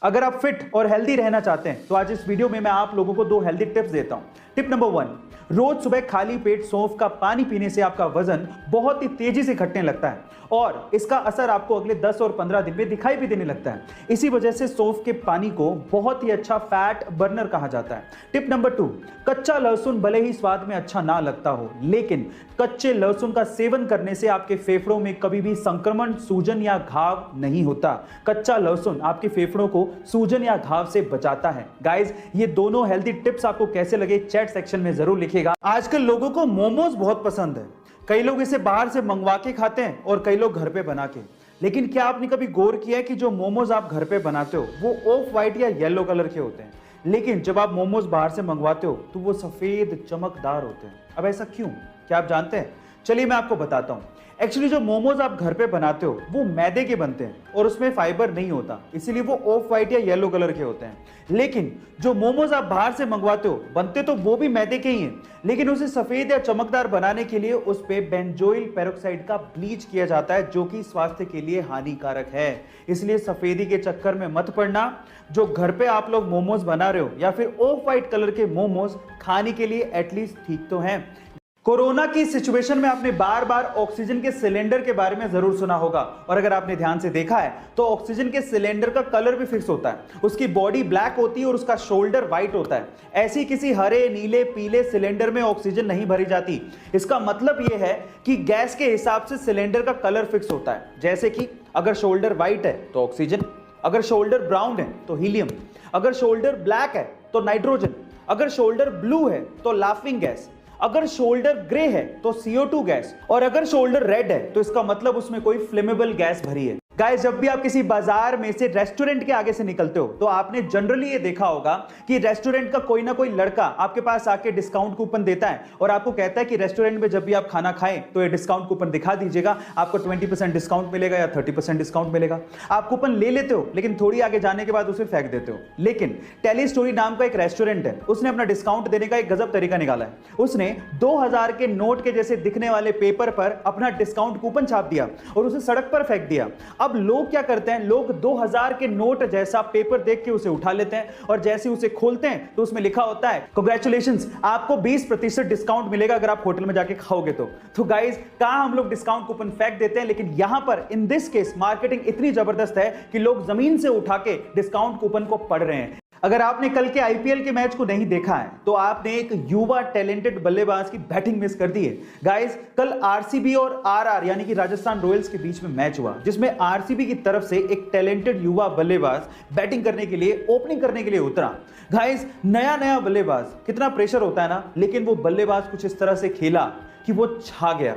अगर आप फिट और हेल्दी रहना चाहते हैं तो आज इस वीडियो में मैं आप लोगों को 2 हेल्दी टिप्स देता हूं। टिप नंबर 1, रोज सुबह खाली पेट सौंफ का पानी पीने से आपका वजन बहुत ही तेजी से घटने लगता है और इसका असर आपको अगले 10 और 15 दिन में दिखाई भी देने लगता है। इसी वजह से सौंफ के पानी को बहुत ही अच्छा फैट बर्नर कहा जाता है। टिप नंबर 2, कच्चा लहसुन भले ही स्वाद में अच्छा ना लगता हो, लेकिन कच्चे लहसुन का सेवन करने से आपके फेफड़ों में कभी भी संक्रमण, सूजन या घाव नहीं होता। कच्चा लहसुन आपके फेफड़ों को सूजन या घाव से बचाता है। गाइस, ये दोनों हेल्दी टिप्स आपको कैसे लगे चैट सेक्शन में जरूर लिखिएगा। आजकल लोगों को मोमोज बहुत पसंद है। कई लोग इसे बाहर से मंगवा के खाते हैं और कई लोग घर पे बना के। लेकिन क्या आपने कभी गौर किया है कि जो मोमोज आप घर पे बनाते हो वो ऑफ व्हाइट या येलो कलर के होते हैं, लेकिन जब आप मोमोज बाहर से मंगवाते हो तो वो सफेद चमकदार होते हैं। अब ऐसा क्यों, क्या आप जानते हैं? चलिए मैं आपको बताता हूं। एक्चुअली जो मोमोज आप घर पे बनाते हो वो मैदे के बनते हैं और उसमें फाइबर नहीं होता, इसीलिए वो ऑफ व्हाइट या येलो कलर के होते हैं। लेकिन जो मोमोज आप बाहर से मंगवाते हो बनते तो वो भी मैदे के ही हैं, लेकिन उसे सफेद या चमकदार बनाने के लिए उस पे बेंजोइल पेरोक्साइड का ब्लीच किया जाता है, जो कि स्वास्थ्य के लिए हानिकारक है। इसलिए सफेदी के चक्कर में मत पड़ना। जो घर पे आप लोग मोमोज बना रहे हो या फिर ऑफ व्हाइट कलर के मोमोज खाने के लिए एटलीस्ट ठीक तो हैं। कोरोना की सिचुएशन में आपने बार बार ऑक्सीजन के सिलेंडर के बारे में जरूर सुना होगा, और अगर आपने ध्यान से देखा है तो ऑक्सीजन के सिलेंडर का कलर भी फिक्स होता है। उसकी बॉडी ब्लैक होती है और उसका शोल्डर व्हाइट होता है। ऐसी किसी हरे, नीले, पीले सिलेंडर में ऑक्सीजन नहीं भरी जाती। इसका मतलब यह है कि गैस के हिसाब से सिलेंडर का कलर फिक्स होता है। जैसे कि अगर शोल्डर व्हाइट है तो ऑक्सीजन, अगर शोल्डर ब्राउन है तो हीलियम, अगर शोल्डर ब्लैक है तो नाइट्रोजन, अगर शोल्डर ब्लू है तो लाफिंग गैस, अगर शोल्डर ग्रे है तो CO2 गैस, और अगर शोल्डर रेड है तो इसका मतलब उसमें कोई फ्लेमेबल गैस भरी है। गाइस, जब भी आप किसी बाजार में से रेस्टोरेंट के आगे से निकलते हो तो आपने जनरली ये देखा होगा कि रेस्टोरेंट का कोई ना कोई लड़का आपके पास आके डिस्काउंट कूपन देता है और आपको कहता है कि रेस्टोरेंट में जब भी आप खाना खाएं तो ये डिस्काउंट कूपन दिखा दीजिएगा, आपको 20% डिस्काउंट मिलेगा या 30% डिस्काउंट मिलेगा। आप कूपन ले लेते हो लेकिन थोड़ी आगे जाने के बाद उसे फेंक देते हो। लेकिन टेली स्टोरी नाम का एक रेस्टोरेंट है, उसने अपना डिस्काउंट देने का एक गजब तरीका निकाला है। उसने 2000 के नोट के जैसे दिखने वाले पेपर पर अपना डिस्काउंट कूपन छाप दिया और उसे सड़क पर फेंक दिया। अब लोग क्या करते हैं, लोग 2000 के नोट जैसा पेपर देख के उसे उठा लेते हैं और जैसे उसे खोलते हैं तो उसमें लिखा होता है, कांग्रेचुलेशंस, आपको 20% डिस्काउंट मिलेगा अगर आप होटल में जाके खाओगे तो गाइस, कहां हम लोग डिस्काउंट कूपन फेंक देते हैं, लेकिन यहां पर इन दिस केस मार्केटिंग इतनी जबरदस्त है कि लोग जमीन से उठा के डिस्काउंट कूपन को पढ़ रहे हैं। अगर आपने कल के IPL के मैच को नहीं देखा है तो आपने एक युवा टैलेंटेड बल्लेबाज की बैटिंग मिस कर दी है। गाइस, कल RCB और RR यानी कि राजस्थान रॉयल्स के बीच में मैच हुआ, जिसमें RCB की तरफ से एक टैलेंटेड युवा बल्लेबाज बैटिंग करने के लिए, ओपनिंग करने के लिए उतरा। गाइस, नया प्लेयबाज, कितना प्रेशर होता है ना, लेकिन वो बल्लेबाज कुछ इस तरह से खेला कि वो छा गया।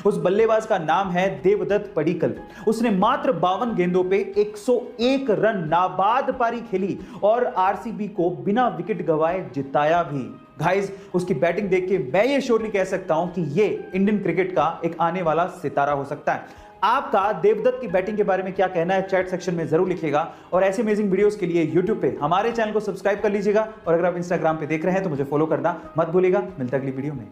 उस बल्लेबाज का नाम है देवदत्त पडिक्कल। उसने मात्र 52 गेंदों पे 101 रन नाबाद पारी खेली और RCB को बिना विकेट गंवाए जिताया भी। गाइस, उसकी बैटिंग देख के मैं ये श्योरली कह सकता हूं कि ये इंडियन क्रिकेट का एक आने वाला सितारा हो सकता है। आपका देवदत्त की बैटिंग के बारे में क्या कहना है चैट सेक्शन में जरूर लिखिएगा, और ऐसे अमेजिंग वीडियोस के लिए YouTube पे हमारे चैनल को सब्सक्राइब कर लीजिएगा, और अगर आप Instagram पे देख रहे हैं तो मुझे फॉलो करना मत भूलिएगा। मिलता है अगली वीडियो में।